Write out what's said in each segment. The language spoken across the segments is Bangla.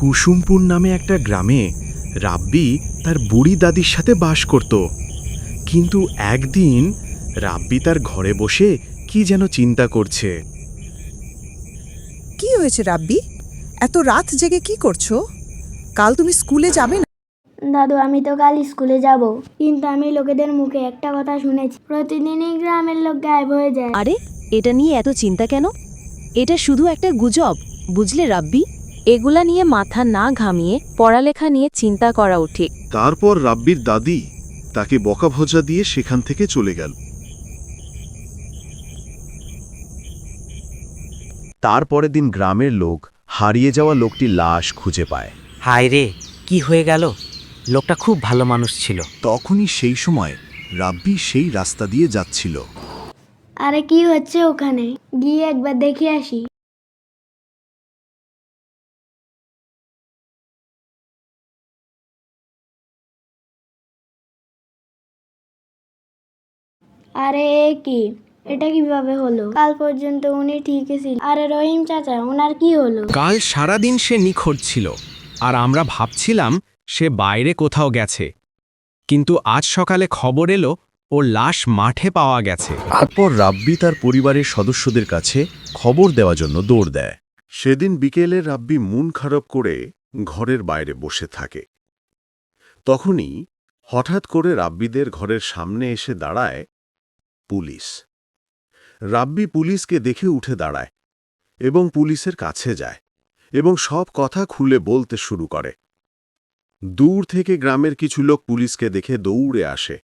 কুসুমপুর নামে একটা গ্রামে রাব্বি তার বুড়ি দাদির সাথে বাস করত। কিন্তু একদিন রাব্বি তার ঘরে বসে কি যেন চিন্তা করছে। কি হয়েছে রাব্বি? এত রাত জেগে কি করছো? কাল তুমি স্কুলে যাবে না? দাদু, আমি তো কাল স্কুলে যাব, কিন্তু আমি লোকেদের মুখে একটা কথা শুনেছি, প্রতিদিনই গ্রামের লোক গায়েব হয়ে যায়। আরে, এটা নিয়ে এত চিন্তা কেন? এটা শুধু একটা গুজব, বুঝলে রাব্বি? এগুলা নিয়ে মাথা না ঘামিয়ে পড়ালেখা নিয়ে চিন্তা করা উচিত। তারপর রাব্বির দাদি তাকে বকাভজা দিয়ে সেখান থেকে চলে গেল। তারপরের দিন গ্রামের লোক হারিয়ে যাওয়া লোকটির লাশ খুঁজে পায়। হায় রে, কি হয়ে গেল? লোকটা খুব ভালো মানুষ ছিল। তখনই সেই সময় রাব্বি সেই রাস্তা দিয়ে যাচ্ছিল। আরে কি হচ্ছে ওখানে? গিয়ে একবার দেখে আসি। আরে কি, এটা কিভাবে হলো? কাল পর্যন্ত উনি ঠিকই ছিল। আরে রহিম চাচা, ওনার কি হলো? কাল সারাদিন সে নিখোঁজ ছিল, আর আমরা ভাবছিলাম সে বাইরে কোথাও গেছে, কিন্তু আজ সকালে খবর এলো ওর লাশ মাঠে পাওয়া গেছে। তারপর রাব্বি তার পরিবারের সদস্যদের কাছে খবর দেওয়ার জন্য দৌড় দেয়। সেদিন বিকেলে রাব্বি মন খারাপ করে ঘরের বাইরে বসে থাকে। তখনই হঠাৎ করে রাব্বিদের ঘরের সামনে এসে দাঁড়ায় পুলিশ। রাব্বি পুলিশকে দেখে উঠে দাঁড়ায় এবং পুলিশের কাছে যায় এবং সব কথা খুলে বলতে শুরু করে। দূর থেকে গ্রামের কিছু লোক পুলিশকে দেখে দৌড়ে আসে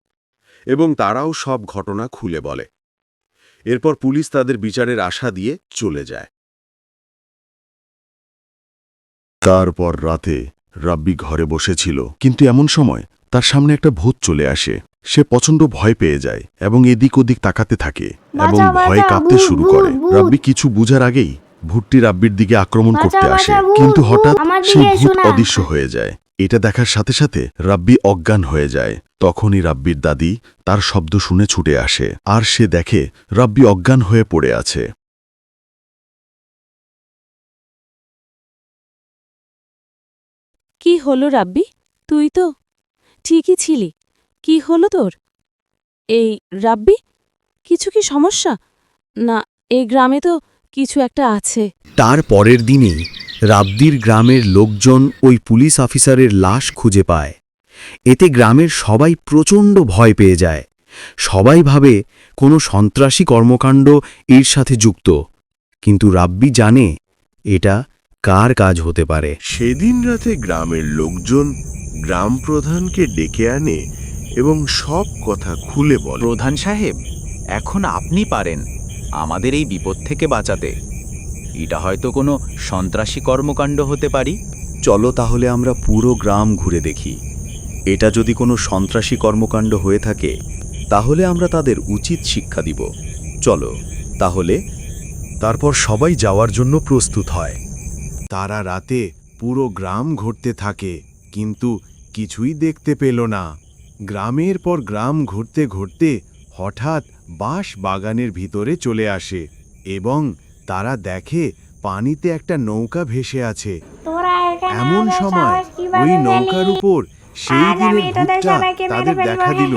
এবং তারাও সব ঘটনা খুলে বলে। এরপর পুলিশ তাদের বিচারের আশা দিয়ে চলে যায়। তারপর রাতে রাব্বি ঘরে বসেছিল, কিন্তু এমন সময় তার সামনে একটা ভূত চলে আসে। সে প্রচণ্ড ভয় পেয়ে যায় এবং এদিক ওদিক তাকাতে থাকে এবং ভয়ে কাঁপতে শুরু করে। রাব্বি কিছু বুঝার আগেই ভূতটি রাব্বির দিকে আক্রমণ করতে আসে, কিন্তু হঠাৎ সেই ভূত অদৃশ্য হয়ে যায়। এটা দেখার সাথে সাথে রাব্বি অজ্ঞান হয়ে যায়। তখনই রাব্বির দাদি তার শব্দ শুনে ছুটে আসে, আর সে দেখে রাব্বি অজ্ঞান হয়ে পড়ে আছে। কি হলো রাব্বি? তুই তো ঠিকই ছিলি। কি হলো তোর? এই রাব্বি, কিছু কি সমস্যা? না, এই গ্রামে তো কিছু একটা আছে। তার পরের দিনই রাব্বির গ্রামের লোকজন ওই পুলিশ অফিসারের লাশ খুঁজে পায়। এতে গ্রামের সবাই প্রচণ্ড ভয় পেয়ে যায়। সবাই ভাবে কোনো সন্ত্রাসী কর্মকাণ্ড এর সাথে যুক্ত, কিন্তু রাব্বি জানে এটা কার কাজ হতে পারে। সেদিন রাতে গ্রামের লোকজন গ্রাম প্রধানকে ডেকে আনে এবং সব কথা খুলে বলে। প্রধান সাহেব, এখন আপনি পারেন আমাদের এই বিপদ থেকে বাঁচাতে। এটা হয়তো কোনো সন্ত্রাসী কর্মকাণ্ড হতে পারি। চলো তাহলে আমরা পুরো গ্রাম ঘুরে দেখি। এটা যদি কোনো সন্ত্রাসী কর্মকাণ্ড হয়ে থাকে তাহলে আমরা তাদের উচিত শিক্ষা দিব। চলো তাহলে। তারপর সবাই যাওয়ার জন্য প্রস্তুত হয়। তারা রাতে পুরো গ্রাম ঘুরতে থাকে, কিন্তু কিছুই দেখতে পেল না। গ্রামের পর গ্রাম ঘুরতে ঘুরতে হঠাৎ বাঁশ বাগানের ভিতরে চলে আসে এবং তারা দেখে পানিতে একটা নৌকা ভেসে আছে। এমন সময় ওই নৌকার উপর সেই দিনের ভূতটা তাদের দেখা দিল।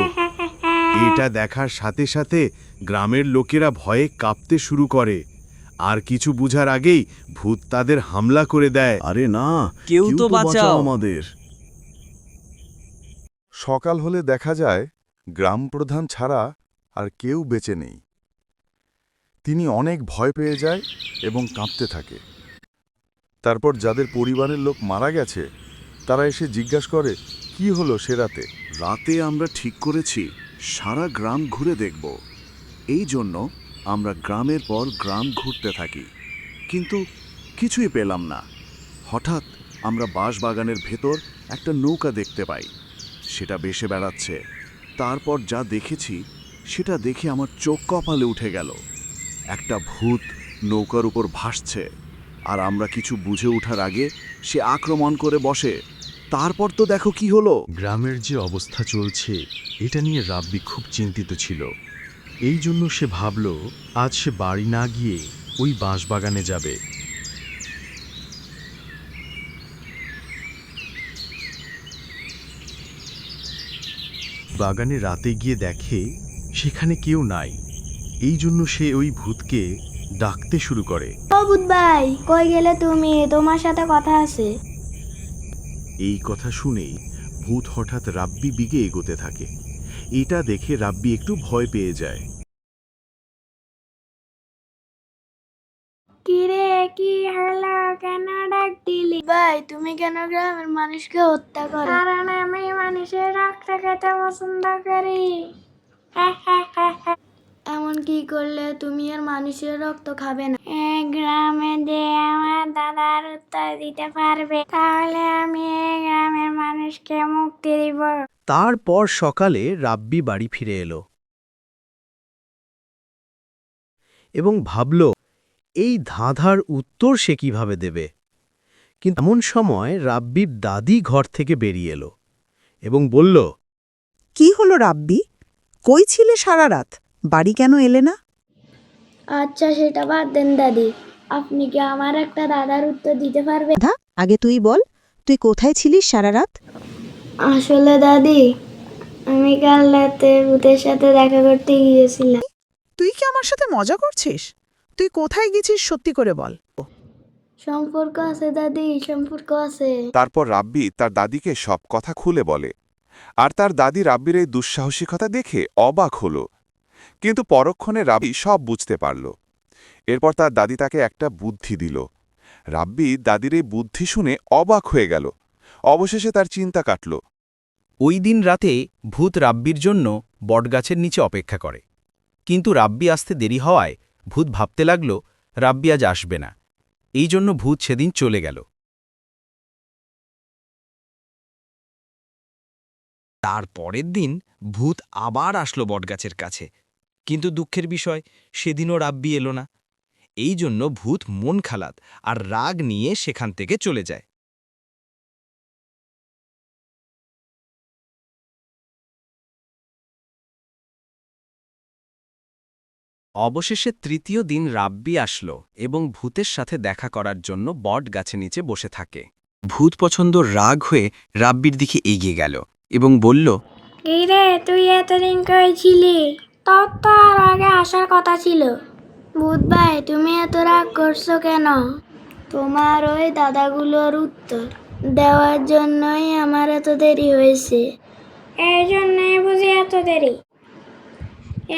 এটা দেখার সাথে সাথে গ্রামের লোকেরা ভয়ে কাঁপতে শুরু করে, আর কিছু বুঝার আগেই ভূত তাদের হামলা করে দেয়। আরে না, কেউ তো বাঁচাও আমাদের। সকাল হলে দেখা যায় গ্রাম প্রধান ছাড়া আর কেউ বেঁচে নেই। তিনি অনেক ভয় পেয়ে যায় এবং কাঁপতে থাকে। তারপর যাদের পরিবারের লোক মারা গেছে তারা এসে জিজ্ঞাসা করে কি হলো সে রাতে। রাতে আমরা ঠিক করেছি সারা গ্রাম ঘুরে দেখব। এই জন্য আমরা গ্রামের পর গ্রাম ঘুরতে থাকি, কিন্তু কিছুই পেলাম না। হঠাৎ আমরা বাঁশবাগানের ভেতর একটা নৌকা দেখতে পাই, সেটা ভেসে বেড়াচ্ছে। তারপর যা দেখেছি সেটা দেখে আমার চোখ কপালে উঠে গেল। একটা ভূত নৌকার উপর ভাসছে, আর আমরা কিছু বুঝে ওঠার আগে সে আক্রমণ করে বসে। তারপর তো দেখো কি হলো। গ্রামের যে অবস্থা চলছে এটা নিয়ে রাব্বি খুব চিন্তিত ছিল। এই জন্য সে ভাবল আজ সে বাড়ি না গিয়ে ওই বাঁশবাগানে যাবে। বাগানে রাতে গিয়ে দেখে সেখানে কেউ নাই। এই জন্য সে ওই ভূতকে ডাকতে শুরু করে। ও ভূত ভাই, কই গেলে তুমি? তোমার সাথে কথা আছে। এই কথা শুনেই ভূত হঠাৎ রাব্বি দিকে এগোতে থাকে। এটা দেখে রাব্বি একটু ভয় পেয়ে যায়। কিরে, কি হলো? কেন ডাক দিলি? ভাই, তুমি কেন গ্রামের মানুষকে হত্যা করো? কারণ আমি মানুষের রক্ত খেতে পছন্দ করি। এমন কি করলে তুমি আর মানুষের রক্ত খাবে না? এই গ্রামে যে আমার দাদার উত্তর দিতে পারবে, তাহলে আমি এই গ্রামের মানুষকে মুক্তি দিব। তারপর সকালে রাব্বি বাড়ি ফিরে এলো এবং ভাবল এই ধাঁধার উত্তর সে কিভাবে দেবে। কিন্তু এমন সময় রাব্বির দাদি ঘর থেকে বেরিয়ে এলো এবং বলল, কি হলো রাব্বি? কই ছিলে সারা রাত? বাড়ি কেন এলে না? আচ্ছা, সেটা বাদ দেন দাদি। আপনি কি আমার একটা দাদার উত্তর দিতে পারবেন? আগে তুই বল, তুই কোথায় ছিলিস সারা রাত? আসলে দাদি, আমি কাল রাতে ভূতের সাথে দেখা করতে গিয়েছিলাম। তুই কি আমার সাথে মজা করছিস? তুই কোথায় গেছিস সত্যি করে বল। সম্পর্ক আছে দাদি, সম্পর্ক আছে। তারপর রাব্বি তার দাদিকে সব কথা খুলে বলে, আর তার দাদি রাব্বির এই দুঃসাহসিকতা দেখে অবাক হল। কিন্তু পরক্ষণে রাব্বি সব বুঝতে পারল। এরপর তার দাদি তাকে একটা বুদ্ধি দিল। রাব্বি দাদির এই বুদ্ধি শুনে অবাক হয়ে গেল। অবশেষে তার চিন্তা কাটল। ওই দিন রাতে ভূত রাব্বির জন্য বটগাছের নিচে অপেক্ষা করে। কিন্তু রাব্বি আসতে দেরি হওয়ায় ভূত ভাবতে লাগল রাব্বি আজ আসবে না। এই জন্য ভূত সেদিন চলে গেল। তার পরের দিন ভূত আবার আসলো বটগাছের কাছে, কিন্তু দুঃখের বিষয় সেদিনও রাব্বি এলো না। এই জন্য ভূত মন খালাত আর রাগ নিয়ে সেখান থেকে চলে যায়। অবশেষে তৃতীয় দিন রাব্বি আসলো এবং ভূতের সাথে দেখা করার জন্য বট গাছে নিচে বসে থাকে। ভূত পছন্দ রাগ হয়ে রাব্বির দিকে এগিয়ে গেল এবং বলল, কিরে, তুই এতদিন কই ছিলি? তোর তো আর আগে আসার কথা ছিল। ভূত ভাই, তুমি এত রাগ করছো কেন? তোমার ওই দাদাগুলোর উত্তর দেওয়ার জন্যই আমার এত দেরি হয়েছে। এই জন্যই বুঝি এত দেরি।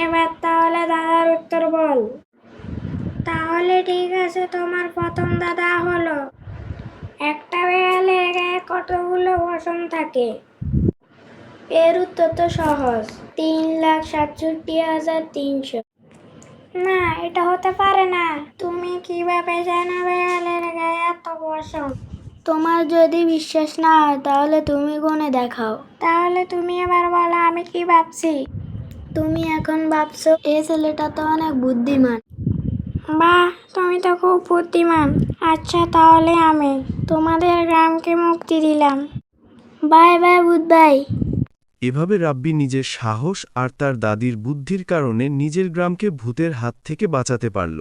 এবার তাহলে দাদার উত্তর বল। তাহলে ঠিক আছে, তোমার প্রথম দাদা হলো, একটা বেড়ালের গায়ে কতগুলো পশম থাকে? এর উত্তর তো সহজ, 3,67,300। না, এটা হতে পারে না। তুমি কিভাবে জানো বেড়ালের গায়ে এত পশম? তোমার যদি বিশ্বাস না হয় তাহলে তুমি গুনে দেখাও। তাহলে তুমি এবার বলো আমি কি ভাবছি। তুমি এখন ভাবছো এই ছেলেটা তো অনেক বুদ্ধিমান। বাহ, তুমি তো খুব বুদ্ধিমান। আচ্ছা, তাহলে আমি তোমাদের গ্রামকে মুক্তি দিলাম। বাই বাই ভূত ভাই। এভাবে রাব্বি নিজের সাহস আর তার দাদির বুদ্ধির কারণে নিজের গ্রামকে ভূতের হাত থেকে বাঁচাতে পারল।